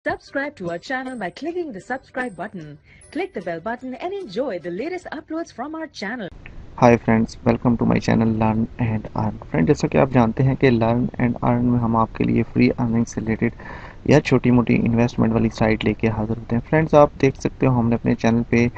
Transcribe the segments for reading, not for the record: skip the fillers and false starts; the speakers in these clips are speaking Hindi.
Subscribe to our channel by clicking the subscribe button. Click the bell button and enjoy the latest uploads from our channel. Hi friends, welcome to my channel Learn and Earn. Friend, जैसा कि आप जानते हैं कि लर्न एंड अर्न में हम आपके लिए फ्री अर्निंग से रिलेटेड या छोटी मोटी इन्वेस्टमेंट वाली साइट लेके हाजिर होते हैं। फ्रेंड्स, आप देख सकते हो हमने अपने चैनल पे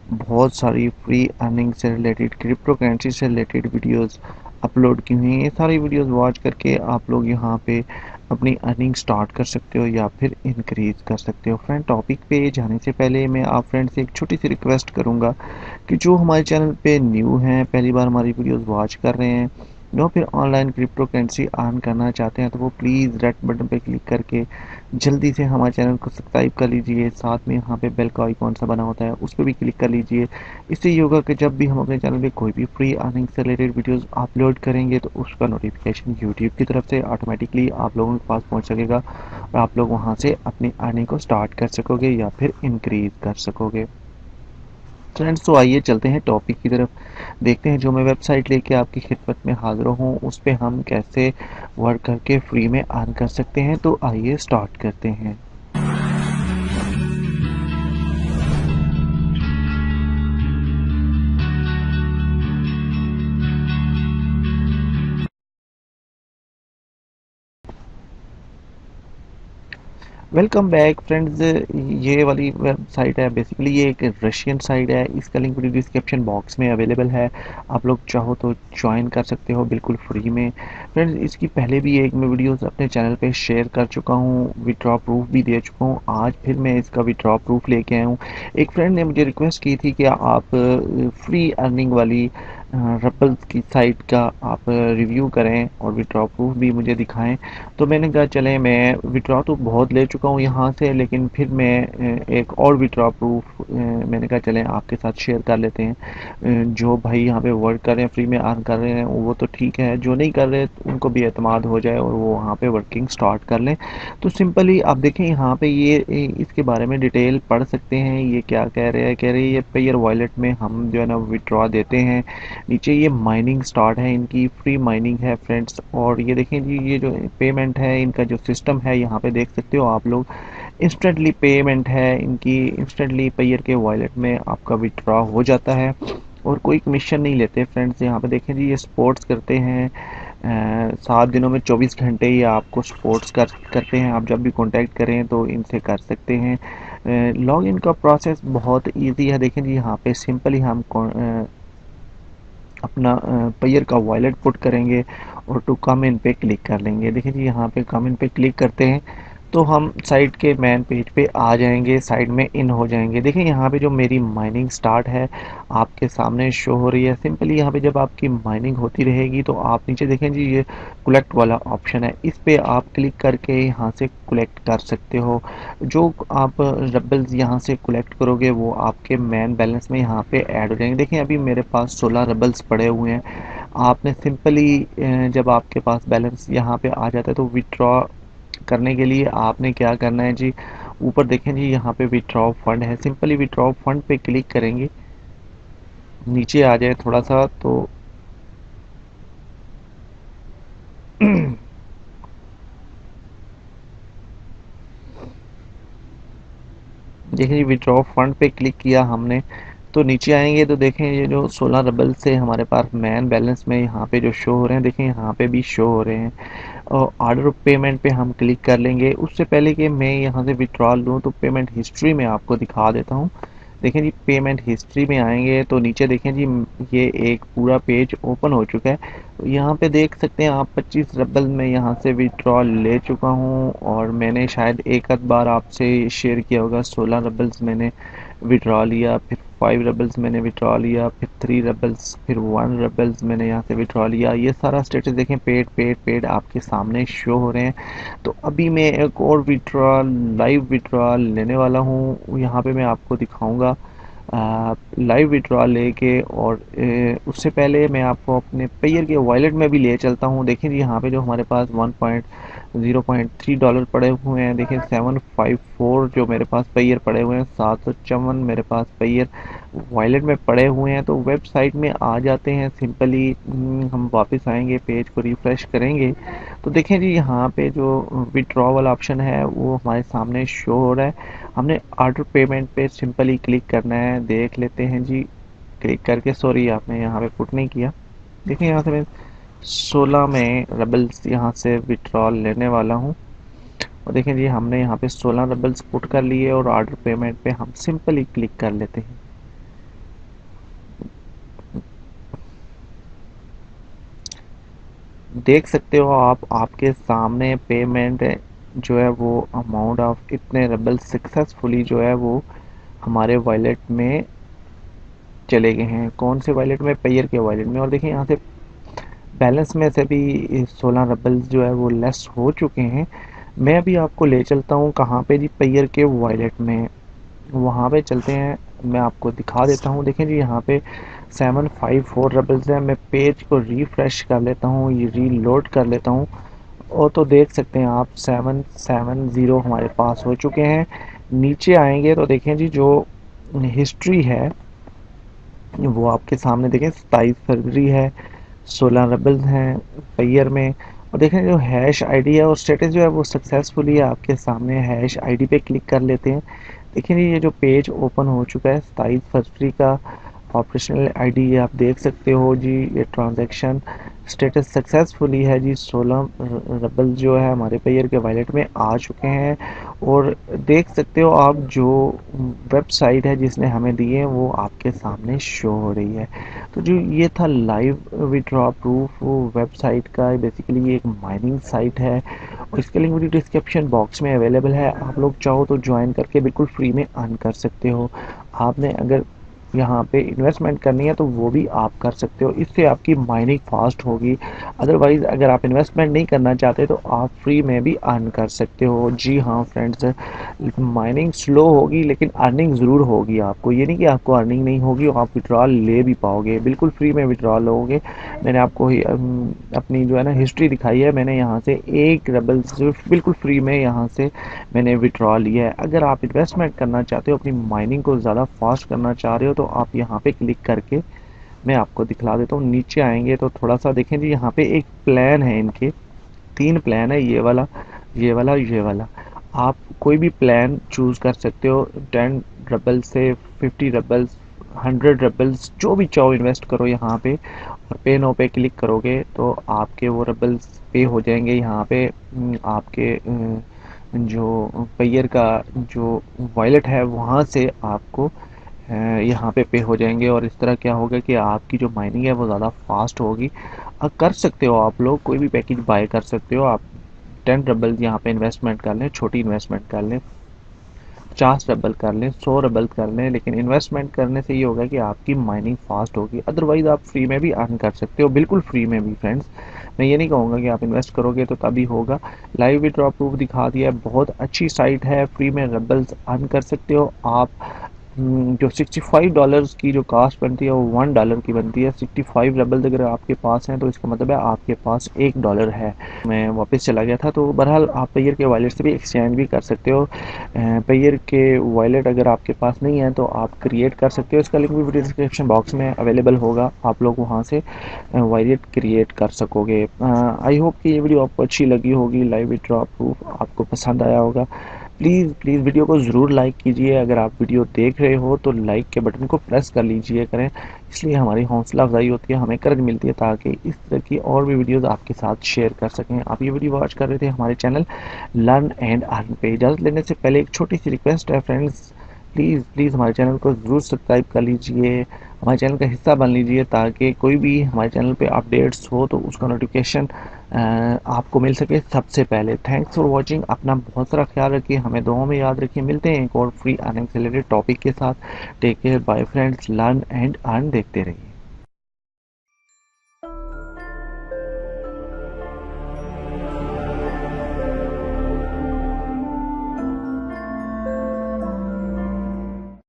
बहुत सारी फ्री अर्निंग से रिलेटेड, क्रिप्टो करेंसी से रिलेटेड वीडियोस अपलोड की हुई हैं। ये सारी वीडियोस वॉच करके आप लोग यहाँ पे अपनी अर्निंग स्टार्ट कर सकते हो या फिर इंक्रीज कर सकते हो। फ्रेंड, टॉपिक पे जाने से पहले मैं आप फ्रेंड से एक छोटी सी रिक्वेस्ट करूँगा कि जो हमारे चैनल पे न्यू हैं, पहली बार हमारी वीडियोस वॉच कर रहे हैं या फिर ऑनलाइन क्रिप्टो करेंसी अर्न करना चाहते हैं, तो वो प्लीज़ रेड बटन पे क्लिक करके जल्दी से हमारे चैनल को सब्सक्राइब कर लीजिए। साथ में यहाँ पे बेल का आइकॉन सा बना होता है, उस पर भी क्लिक कर लीजिए। इससे ये होगा कि जब भी हम अपने चैनल पे कोई भी फ्री अर्निंग से रिलेटेड वीडियोस अपलोड करेंगे तो उसका नोटिफिकेशन यूट्यूब की तरफ से ऑटोमेटिकली आप लोगों के पास पहुँच सकेगा और आप लोग वहाँ से अपनी अर्निंग को स्टार्ट कर सकोगे या फिर इंक्रीज कर सकोगे। फ्रेंड्स, तो आइए चलते हैं टॉपिक की तरफ, देखते हैं जो मैं वेबसाइट लेके आपकी खिदमत में हाजिर हूँ उस पे हम कैसे वर्क करके फ्री में अर्न कर सकते हैं। तो आइए स्टार्ट करते हैं। Welcome back friends. ये वाली वेबसाइट है, बेसिकली ये एक रशियन साइट है। इसका लिंक वीडियो डिस्क्रिप्शन बॉक्स में अवेलेबल है, आप लोग चाहो तो ज्वाइन कर सकते हो बिल्कुल फ्री में। फ्रेंड्स, इसकी पहले भी एक मैं वीडियोस अपने चैनल पे शेयर कर चुका हूँ, विड्रॉ प्रूफ भी दे चुका हूँ। आज फिर मैं इसका विड्रॉ प्रूफ लेके आया हूँ। एक फ्रेंड ने मुझे रिक्वेस्ट की थी कि आप फ्री अर्निंग वाली रबल्स की साइट का आप रिव्यू करें और विड्रॉ प्रूफ भी मुझे दिखाएं। तो मैंने कहा चलें, मैं विड्रॉ तो बहुत ले चुका हूँ यहाँ से, लेकिन फिर मैं एक और विड्रॉ प्रूफ मैंने कहा चलें आपके साथ शेयर कर लेते हैं। जो भाई यहाँ पे वर्क कर रहे हैं, फ्री में अर्न कर रहे हैं, वो तो ठीक है, जो नहीं कर रहे उनको भी एतमाद हो जाए और वो वहाँ पे वर्किंग स्टार्ट कर लें। तो सिंपली आप देखें यहाँ पे ये इसके बारे में डिटेल पढ़ सकते हैं। ये क्या कह रहे हैं, कह रहे हैं ये पेयर वॉलेट में हम जो है ना विड्रॉ देते हैं। नीचे ये माइनिंग स्टार्ट है, इनकी फ्री माइनिंग है फ्रेंड्स। और ये देखें जी, ये जो पेमेंट है इनका जो सिस्टम है यहाँ पे देख सकते हो आप लोग, इंस्टेंटली पेमेंट है इनकी। इंस्टेंटली पेयर के वॉलेट में आपका विड्रॉ हो जाता है और कोई कमीशन नहीं लेते फ्रेंड्स। यहाँ पे देखें जी, ये स्पोर्ट्स करते हैं 7 दिनों में 24 घंटे ये आपको स्पोर्ट्स करते हैं। आप जब भी कांटेक्ट करें तो इनसे कर सकते हैं। लॉग इन का प्रोसेस बहुत इजी है। देखें जी, यहाँ पे सिंपली हम अपना पेयर का वॉलेट पुट करेंगे और टू कम इन पे क्लिक कर लेंगे। देखिए जी, यहाँ पे कम इन पे क्लिक करते हैं तो हम साइट के मेन पेज पे आ जाएंगे, साइड में इन हो जाएंगे। देखिए यहाँ पे जो मेरी माइनिंग स्टार्ट है आपके सामने शो हो रही है। सिंपली यहाँ पे जब आपकी माइनिंग होती रहेगी तो आप नीचे देखें जी, ये कलेक्ट वाला ऑप्शन है, इस पे आप क्लिक करके यहाँ से कलेक्ट कर सकते हो। जो आप रबल्स यहाँ से कलेक्ट करोगे वो आपके मेन बैलेंस में यहाँ पे ऐड हो जाएंगे। देखिए अभी मेरे पास 16 रबल्स पड़े हुए हैं। आपने सिंपली जब आपके पास बैलेंस यहाँ पे आ जाता है तो विड्रॉ करने के लिए आपने क्या करना है जी, ऊपर देखें जी, यहाँ पे विड्रॉ फंड है। सिंपली विड्रॉ फंड पे क्लिक करेंगे, नीचे आ जाए थोड़ा सा तो देखिए जी, विड्रॉ फंड पे क्लिक किया हमने तो नीचे आएंगे तो देखें ये जो 16 रबल से हमारे पास मैन बैलेंस में यहाँ पे जो शो हो रहे हैं, देखें यहाँ पे भी शो हो रहे हैं। और ऑर्डर ऑफ पेमेंट पे हम क्लिक कर लेंगे। उससे पहले कि मैं यहाँ से विड्रॉल लूँ तो पेमेंट हिस्ट्री में आपको दिखा देता हूँ। देखें जी, पेमेंट हिस्ट्री में आएंगे तो नीचे देखें जी, ये एक पूरा पेज ओपन हो चुका है। तो यहाँ पे देख सकते हैं आप 25 रबल में यहाँ से विड्रॉल ले चुका हूँ और मैंने शायद एक आध बार आपसे शेयर किया होगा, 16 रबल्स मैंने विड्रॉ लिया, फिर 5 रबल्स मैंने विड्रॉ लिया, फिर 3 रबल्स, फिर 1 रबल्स मैंने यहाँ से विड्रॉ लिया। ये सारा स्टेटस देखें, पेड पेड पेड आपके सामने शो हो रहे हैं। तो अभी मैं एक और विड्रॉल, लाइव विड्रॉल लेने वाला हूँ, यहाँ पे मैं आपको दिखाऊंगा लाइव विड्रॉल लेके। और उससे पहले मैं आपको अपने पेयर के वॉलेट में भी ले चलता हूँ। देखिए जी, यहाँ पे जो हमारे पास $0.3 पड़े हुए हैं। देखें 754 जो मेरे पास पेयर पड़े हुए हैं, 754 मेरे पास पेयर वॉलेट में पड़े हुए हैं। तो वेबसाइट में आ जाते हैं सिंपली, हम वापस आएंगे, पेज को रिफ्रेश करेंगे तो देखें जी यहाँ पे जो विड्रॉवल ऑप्शन है वो हमारे सामने शो हो रहा है। हमने ऑर्डर पेमेंट पे सिंपली क्लिक करना है, देख लेते हैं जी। क्लिक करके, सॉरी आपने यहाँ पे पुट नहीं किया, देखिए यहाँ से मैं 16 में रबल्स यहाँ से विड्रॉल लेने वाला हूँ। और देखें जी हमने यहाँ पे 16 रबल्स पुट कर लिए और ऑर्डर पेमेंट पे हम सिंपली क्लिक कर लेते हैं। देख सकते हो आप, आपके सामने पेमेंट जो है वो अमाउंट ऑफ इतने रबल सक्सेसफुली जो है वो हमारे वॉलेट में चले गए हैं। कौन से वॉलेट में? पेयर के वॉलेट में। और देखिए यहाँ से बैलेंस में से भी 16 रबल्स जो है वो लेस हो चुके हैं। मैं अभी आपको ले चलता हूँ कहाँ पे जी? पेयर के वॉलेट में, वहाँ पे चलते हैं, मैं आपको दिखा देता हूँ। देखें जी यहाँ पे 754 रबल्स हैं। मैं पेज को रिफ्रेश कर लेता हूँ, ये रीलोड कर लेता हूँ और तो देख सकते हैं आप 770 हमारे पास हो चुके हैं। नीचे आएंगे तो देखें जी जो हिस्ट्री है वो आपके सामने, देखें 27 फरवरी है, 16 रबल्स हैं पेयर में। और देखें जो हैश आईडी है और स्टेटस जो है वो सक्सेसफुली है आपके सामने। हैश आईडी पे क्लिक कर लेते हैं। देखिए ये जो पेज ओपन हो चुका है 27 फरवरी का, ऑपरेशनल आईडी ये आप देख सकते हो जी। ये ट्रांजैक्शन स्टेटस सक्सेसफुली है जी। 16 रबल जो है हमारे पेयर के वॉलेट में आ चुके हैं। और देख सकते हो आप जो वेबसाइट है जिसने हमें दी है वो आपके सामने शो हो रही है। तो जो ये था लाइव विड्रॉ प्रूफ वेबसाइट का, बेसिकली ये एक माइनिंग साइट है और इसका लिंक वीडियो डिस्क्रिप्शन बॉक्स में अवेलेबल है। आप लोग चाहो तो ज्वाइन करके बिल्कुल फ्री में अर्न कर सकते हो। आपने अगर यहाँ पे इन्वेस्टमेंट करनी है तो वो भी आप कर सकते हो, इससे आपकी माइनिंग फास्ट होगी। अदरवाइज अगर आप इन्वेस्टमेंट नहीं करना चाहते तो आप फ्री में भी अर्न कर सकते हो। जी हाँ फ्रेंड्स, माइनिंग स्लो होगी लेकिन अर्निंग ज़रूर होगी आपको। ये नहीं कि आपको अर्निंग नहीं होगी और आप विड्रॉल ले भी पाओगे, बिल्कुल फ्री में विड्रॉल लोगे। मैंने आपको अपनी जो है ना हिस्ट्री दिखाई है। मैंने यहाँ से एक रबल सिर्फ बिल्कुल फ्री में यहाँ से मैंने विड्रॉ लिया है। अगर आप इन्वेस्टमेंट करना चाहते हो, अपनी माइनिंग को ज़्यादा फास्ट करना चाह रहे हो तो आप यहाँ पे क्लिक करके, मैं आपको दिखला देता हूँ। नीचे आएंगे तो थोड़ा सा देखें जी, यहाँ पे एक प्लान है, इनके 3 प्लान है, ये वाला, ये वाला, ये वाला। आप कोई भी प्लान चूज़ कर सकते हो। 10 रबल से 50 रबल्स, 100 रबल्स, जो भी चाहो इन्वेस्ट करो यहाँ पे। और पे नो पे क्लिक करोगे तो आपके वो रबल्स पे हो जाएंगे यहाँ पे। आपके जो पेयर का जो वॉलेट है वहाँ से आपको यहाँ पे हो जाएंगे। और इस तरह क्या होगा कि आपकी जो माइनिंग है वो ज़्यादा फास्ट होगी। कर सकते हो आप लोग, कोई भी पैकेज बाय कर सकते हो। आप 10 रबल यहाँ पे इन्वेस्टमेंट कर लें, छोटी इन्वेस्टमेंट कर लें, 50 रबल कर लें, 100 रबल कर लें, लेकिन इन्वेस्टमेंट करने से ये होगा कि आपकी माइनिंग फास्ट होगी। अदरवाइज आप फ्री में भी अर्न कर सकते हो, बिल्कुल फ्री में भी फ्रेंड्स। मैं ये नहीं कहूँगा कि आप इन्वेस्ट करोगे तो तभी होगा। लाइव विड्रॉ प्रूफ दिखा दिया है, बहुत अच्छी साइट है, फ्री में रबल्स अर्न कर सकते हो आप। जो $65 की जो कास्ट बनती है वो $1 की बनती है। 65 रबल्स अगर आपके पास हैं तो इसका मतलब है आपके पास $1 है। मैं वापस चला गया था। तो बहरहाल आप पेयर के वॉलेट से भी एक्सचेंज भी कर सकते हो। पेयर के वॉलेट अगर आपके पास नहीं है तो आप क्रिएट कर सकते हो, इसका लिंक भी वीडियो डिस्क्रिप्शन बॉक्स में अवेलेबल होगा, आप लोग वहाँ से वॉलेट क्रिएट कर सकोगे। आई होप कि ये वीडियो आपको अच्छी लगी होगी, लाइव विड्रॉ प्रूफ आपको पसंद आया होगा। प्लीज़ वीडियो को ज़रूर लाइक कीजिए। अगर आप वीडियो देख रहे हो तो लाइक के बटन को प्रेस कर लीजिए करें, इसलिए हमारी हौसला अफजाई होती है, हमें करज मिलती है ताकि इस तरह की और भी वीडियोस आपके साथ शेयर कर सकें। आप ये वीडियो वॉच कर रहे थे हमारे चैनल लर्न एंड अर्न पे। इजाज़त लेने से पहले एक छोटी सी रिक्वेस्ट है फ्रेंड्स, प्लीज़ हमारे चैनल को ज़रूर सब्सक्राइब कर लीजिए, हमारे चैनल का हिस्सा बन लीजिए ताकि कोई भी हमारे चैनल पे अपडेट्स हो तो उसका नोटिफिकेशन आपको मिल सके सबसे पहले। Thanks for watching. अपना बहुत सारा ख्याल रखिए, हमें दुआओं में याद रखिए। मिलते हैं एक और फ्री अर्निंग से रिलेटेड टॉपिक के साथ। Take care, bye friends. Learn and Earn देखते रहिए।